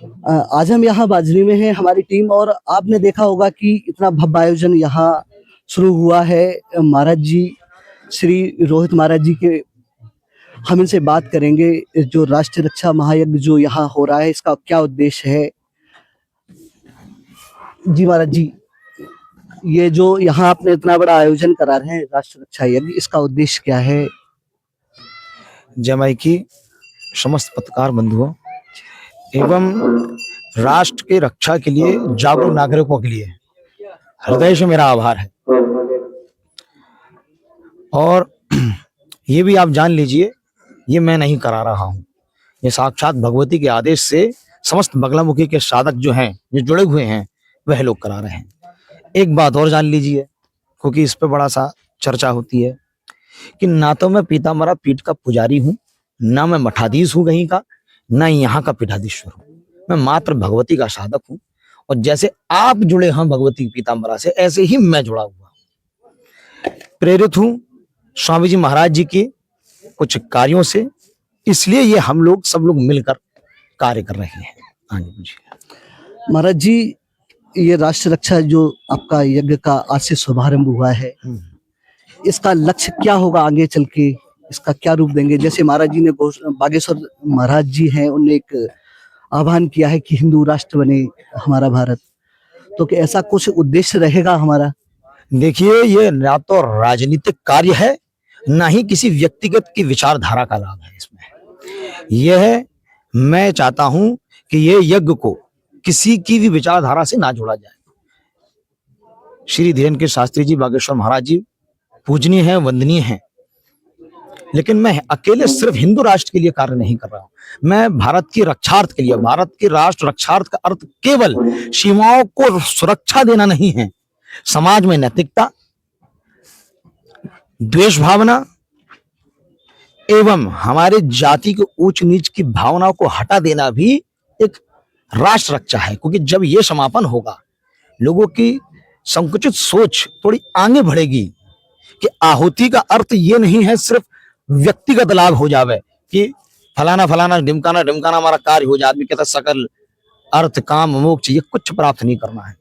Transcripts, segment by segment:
आज हम यहाँ बाजरी में हैं, हमारी टीम, और आपने देखा होगा कि इतना भव्य आयोजन यहाँ शुरू हुआ है। महाराज जी, श्री रोहित महाराज जी के, हम इनसे बात करेंगे। जो राष्ट्रीय रक्षा महायज्ञ जो यहाँ हो रहा है, इसका क्या उद्देश्य है? जी महाराज जी, ये जो यहाँ आपने इतना बड़ा आयोजन करा रहे हैं राष्ट्रीय रक्षा यज्ञ, इसका उद्देश्य क्या है? जय माई की समस्त पत्रकार बंधुओं एवं राष्ट्र के रक्षा के लिए जागरूक नागरिकों के लिए हृदय से मेरा आभार है। और ये भी आप जान लीजिए, ये मैं नहीं करा रहा हूँ, ये साक्षात भगवती के आदेश से समस्त बगलामुखी के साधक जो हैं, जो जुड़े हुए हैं, वह लोग करा रहे हैं। एक बात और जान लीजिए, क्योंकि इस पे बड़ा सा चर्चा होती है कि ना तो मैं पीताम्बरा पीठ का पुजारी हूँ, ना मैं मठाधीश हूँ कहीं का, ना यहाँ का पीठाधीश्वर हूँ। मैं मात्र भगवती का साधक हूँ, और जैसे आप जुड़े हैं भगवती पीताम्बरा से, ऐसे ही मैं जुड़ा हुआ हूँ। प्रेरित हूँ स्वामी जी महाराज जी के कुछ कार्यों से, इसलिए ये हम लोग सब लोग मिलकर कार्य कर रहे हैं। हाँ जी महाराज जी, ये राष्ट्र रक्षा जो आपका यज्ञ का आज से शुभारंभ हुआ है, इसका लक्ष्य क्या होगा आगे चल के? इसका क्या रूप देंगे? जैसे महाराज जी ने बागेश्वर महाराज जी हैं, उन्होंने एक आह्वान किया है कि हिंदू राष्ट्र बने हमारा भारत, तो क्या ऐसा कुछ उद्देश्य रहेगा हमारा? देखिए, ये ना तो राजनीतिक कार्य है, ना ही किसी व्यक्तिगत की विचारधारा का लाभ है इसमें। यह मैं चाहता हूं कि ये यज्ञ को किसी की भी विचारधारा से ना जोड़ा जाए। श्री धीरेन्द्र के शास्त्री जी बागेश्वर महाराज जी पूजनीय हैं, वंदनीय हैं, लेकिन मैं अकेले सिर्फ हिंदू राष्ट्र के लिए कार्य नहीं कर रहा हूं। मैं भारत की रक्षार्थ के लिए, भारत की राष्ट्र रक्षार्थ का अर्थ केवल सीमाओं को सुरक्षा देना नहीं है, समाज में नैतिकता, द्वेष भावना एवं हमारे जाति के ऊंच नीच की भावनाओं को हटा देना भी एक राष्ट्र रक्षा है। क्योंकि जब ये समापन होगा, लोगों की संकुचित सोच थोड़ी आगे बढ़ेगी कि आहुति का अर्थ ये नहीं है सिर्फ व्यक्तिगत लाभ हो जावे कि फलाना फलाना ढिमकाना ढिमकाना हमारा कार्य हो जाए, आदमी कहता सकल अर्थ काम मोक्ष ये कुछ प्राप्त नहीं करना है।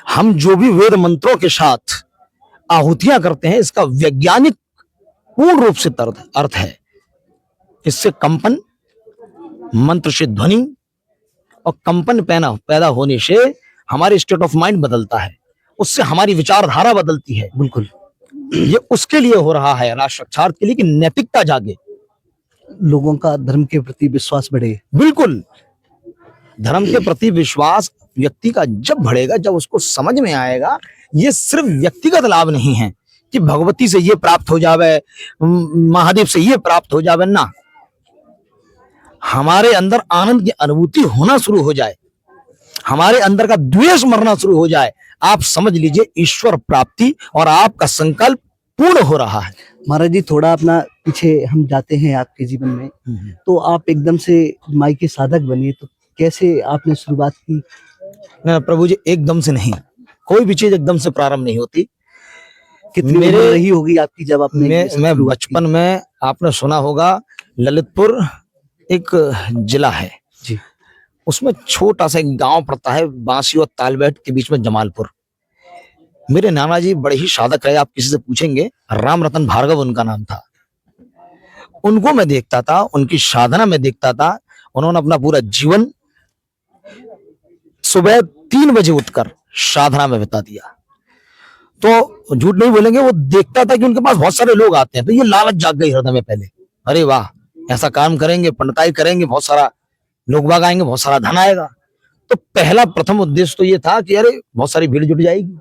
हम जो भी वेद मंत्रों के साथ आहुतियां करते हैं, इसका वैज्ञानिक पूर्ण रूप से अर्थ है। इससे कंपन, मंत्र से ध्वनि और कंपन पैदा होने से हमारे स्टेट ऑफ माइंड बदलता है, उससे हमारी विचारधारा बदलती है। बिल्कुल, ये उसके लिए हो रहा है, राष्ट्र रक्षार्थ के लिए, कि नैतिकता जागे, लोगों का धर्म के प्रति विश्वास बढ़े। बिल्कुल, धर्म के प्रति विश्वास व्यक्ति का जब बढ़ेगा, जब उसको समझ में आएगा ये सिर्फ व्यक्तिगत लाभ नहीं है कि भगवती से ये प्राप्त हो जावे, महादेव से ये प्राप्त हो जावे, ना, हमारे अंदर आनंद की अनुभूति होना शुरू हो जाए, हमारे अंदर का द्वेष मरना शुरू हो जाए, आप समझ लीजिए ईश्वर प्राप्ति और आपका संकल्प पूर्ण हो रहा है। महाराज जी, थोड़ा अपना पीछे हम जाते हैं आपके जीवन में, तो आप एकदम से माई के साधक बने, तो कैसे आपने शुरुआत की? ना प्रभु जी, एकदम से नहीं, कोई भी चीज एकदम से प्रारंभ नहीं होती। कितनी उम्र रही होगी आपकी जब आपने? मैं बचपन में, आपने सुना होगा, ललितपुर एक जिला है जी, उसमें छोटा सा एक गांव पड़ता है, बांसी और तालबेट के बीच में जमालपुर। मेरे नाना जी बड़े ही साधक रहे, आप किसी से पूछेंगे, राम रतन भार्गव उनका नाम था। उनको मैं देखता था, उनकी साधना में देखता था। उन्होंने अपना पूरा जीवन सुबह 3 बजे उठकर साधना में बिता दिया। तो झूठ नहीं बोलेंगे, वो देखता था कि उनके पास बहुत सारे लोग आते हैं, तो ये लालच जाग गई हृदय में पहले, अरे वाह, ऐसा काम करेंगे, पंडिताई करेंगे, बहुत सारा लोग बाग आएंगे, बहुत सारा धन आएगा। तो पहला प्रथम उद्देश्य तो ये था कि अरे बहुत सारी भीड़ जुट जाएगी,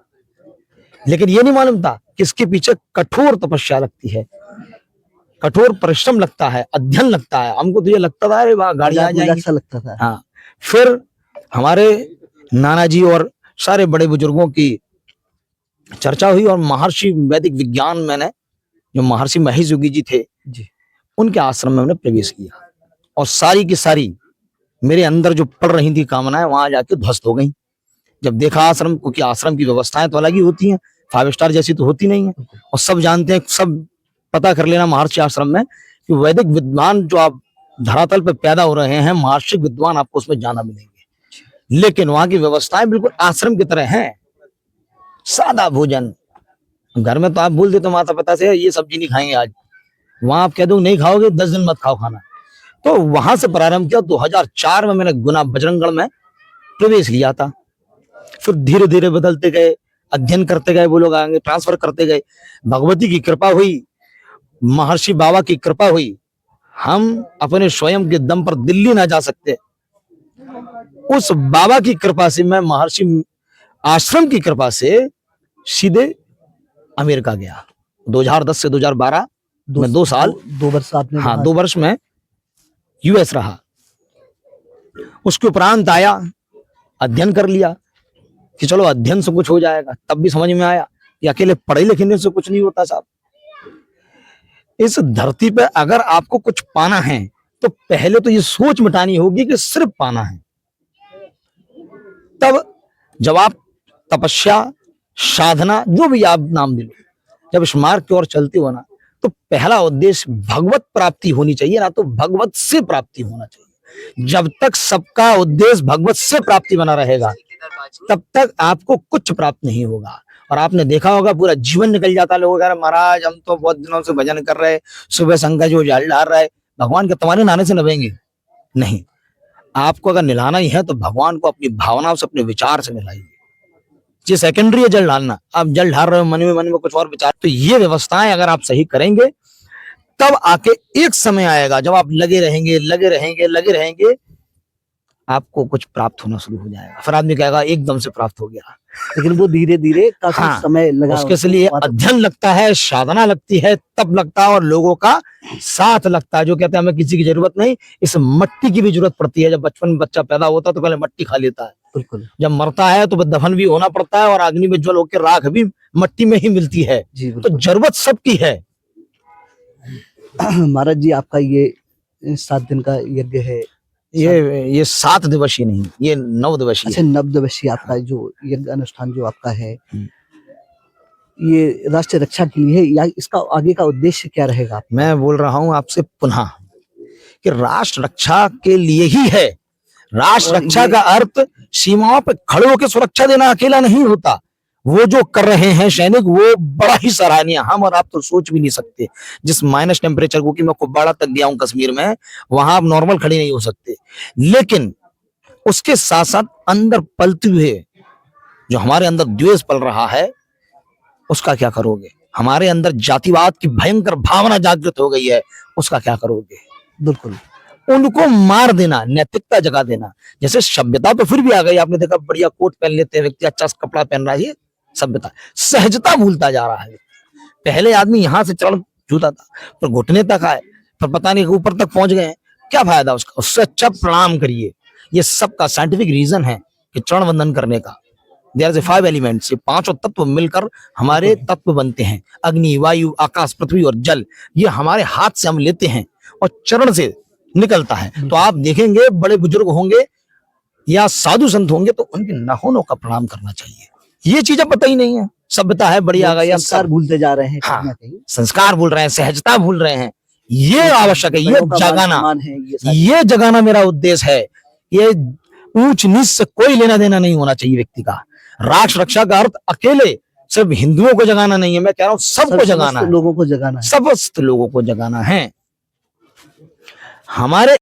लेकिन ये नहीं मालूम था कि इसके पीछे कठोर तपस्या लगती है, कठोर परिश्रम लगता है, अध्ययन लगता है। हमको तो ये लगता था अरे वाह, गाड़ी आ जाएगी, ऐसा लगता था। हाँ, फिर हमारे नाना जी और सारे बड़े बुजुर्गों की चर्चा हुई और महर्षि वैदिक विज्ञान, मैंने जो महर्षि महेश योगी जी थे जी, उनके आश्रम में मैंने प्रवेश किया, और सारी की सारी मेरे अंदर जो पड़ रही थी कामनाएं वहां जाके ध्वस्त हो गई। जब देखा आश्रम, क्योंकि आश्रम की व्यवस्थाएं तो अलग ही होती हैं, 5 स्टार जैसी तो होती नहीं है, और सब जानते हैं, सब पता कर लेना महर्षि आश्रम में कि वैदिक विद्वान जो आप धरातल पे पैदा हो रहे हैं, महर्षि विद्वान आपको उसमें जाना मिलेंगे। लेकिन वहां की व्यवस्थाएं बिल्कुल आश्रम की तरह हैं। सादा भोजन। घर में तो आप बोल देते माता पिता से ये सब्जी नहीं खाएंगे आज, वहां आप कह दो नहीं खाओगे 10 दिन मत खाओ खाना। तो वहां से प्रारंभ किया। 2004 में मैंने गुना बजरंगगढ़ में प्रवेश लिया था। फिर धीरे धीरे बदलते गए, अध्ययन करते गए, वो लोग आगे ट्रांसफर करते गए। भगवती की कृपा हुई, महर्षि बाबा की कृपा हुई। हम अपने स्वयं के दम पर दिल्ली ना जा सकते, उस बाबा की कृपा से, मैं महर्षि आश्रम की कृपा से सीधे अमेरिका गया। 2010 से 2012 में 2 साल, 2 वर्ष आपने हाँ वहाँ 2 वर्ष में यूएस रहा। उसके उपरांत आया, अध्ययन कर लिया कि चलो अध्ययन से कुछ हो जाएगा। तब भी समझ में आया कि अकेले पढ़े लिखने से कुछ नहीं होता साहब। इस धरती पे अगर आपको कुछ पाना है तो पहले तो ये सोच मिटानी होगी कि सिर्फ पाना है। तब जब आप तपस्या, साधना, जो भी आप नाम दे लो, जब इस मार्ग की ओर चलते हो ना, तो पहला उद्देश्य भगवत प्राप्ति होनी चाहिए, ना तो भगवत से प्राप्ति होना चाहिए। जब तक सबका उद्देश्य भगवत से प्राप्ति बना रहेगा तब तक आपको कुछ प्राप्त नहीं होगा। और आपने देखा होगा पूरा जीवन निकल जाता है, लोग कह रहे महाराज हम तो बहुत दिनों से भजन कर रहे, सुबह शंकर जो जल डाल रहा है, भगवान के तुम्हारे नहाने से नहाएंगे नहीं। आपको अगर नहलाना ही है तो भगवान को अपनी भावनाओं से, अपने विचार से नहलाइए। ये सेकेंडरी है जल ढालना, आप जल ढाल रहे हो मन में कुछ और विचार। तो ये व्यवस्थाएं अगर आप सही करेंगे तब आके एक समय आएगा जब आप लगे रहेंगे, लगे रहेंगे, लगे रहेंगे, आपको कुछ प्राप्त होना शुरू हो जाएगा। फिर आदमी कहेगा एकदम से प्राप्त हो गया। लेकिन वो धीरे धीरे काफी हाँ, समय लगा। उसके लिए अध्ययन लगता है, साधना लगती है, तब लगता है, और लोगों का साथ लगता है, जो कहते हैं हमें किसी की जरूरत नहीं। इस मट्टी की भी जरूरत पड़ती है। जब बचपन में बच्चा पैदा होता है तो पहले मट्टी खा लेता है, बिल्कुल। जब मरता है तो दफन भी होना पड़ता है, और अग्नि में ज्वल होकर राख भी मट्टी में ही मिलती है। तो जरूरत सबकी है। महाराज जी, आपका ये 7 दिन का यज्ञ है, ये 7 दिवसीय नहीं, ये 9 दिवसीय। अच्छा, 9 दिवसीय आपका जो यज्ञ अनुष्ठान जो आपका है, ये राष्ट्र रक्षा के लिए है या इसका आगे का उद्देश्य क्या रहेगा? मैं बोल रहा हूं आपसे पुनः कि राष्ट्र रक्षा के लिए ही है। राष्ट्र रक्षा का अर्थ सीमाओं पर खड़े होकर सुरक्षा देना अकेला नहीं होता। वो जो कर रहे हैं सैनिक, वो बड़ा ही सराहनीय। हम और आप तो सोच भी नहीं सकते जिस माइनस टेम्परेचर को, कि मैं कुपवाड़ा तक गया हूं कश्मीर में, वहां आप नॉर्मल खड़े नहीं हो सकते। लेकिन उसके साथ साथ अंदर पलते हुए जो हमारे अंदर द्वेष पल रहा है, उसका क्या करोगे? हमारे अंदर जातिवाद की भयंकर भावना जागृत हो गई है, उसका क्या करोगे? बिल्कुल, उनको मार देना, नैतिकता जगा देना। जैसे सभ्यता तो फिर भी आ गई, आपने देखा बढ़िया कोट पहन लेते हैं व्यक्ति, अच्छा कपड़ा पहन रहा है, ये सभ्यता। सहजता भूलता जा रहा है। पहले आदमी यहां से चढ़ जूता था, फिर घुटने तक आए, फिर पता नहीं ऊपर तक पहुंच गए। क्या फायदा उसका? उससे अच्छा प्रणाम करिए। ये सबका साइंटिफिक रीजन है कि चरण वंदन करने का। देयर इज 5 एलिमेंट्स, ये 5 तत्व मिलकर हमारे तत्व बनते हैं। अग्नि, वायु, आकाश, पृथ्वी और जल। ये हमारे हाथ से हम लेते हैं और चरण से निकलता है। तो आप देखेंगे बड़े बुजुर्ग होंगे या साधु संत होंगे तो उनके नाखूनों का प्रणाम करना चाहिए। ये चीजें पता ही नहीं है। सभ्यता है बढ़िया आ गई, संस्कार भूलते जा रहे हैं। हाँ, संस्कार भूल रहे हैं, सहजता भूल रहे हैं। ये आवश्यक है, ये जगाना, ये जगाना मेरा उद्देश्य है। ये ऊंच नीच से कोई लेना देना नहीं होना चाहिए व्यक्ति का। राष्ट्र रक्षा का अर्थ अकेले सिर्फ हिंदुओं को जगाना नहीं है, मैं कह रहा हूं सबको जगाना है, लोगों को जगाना है, समस्त लोगों को जगाना है। हमारे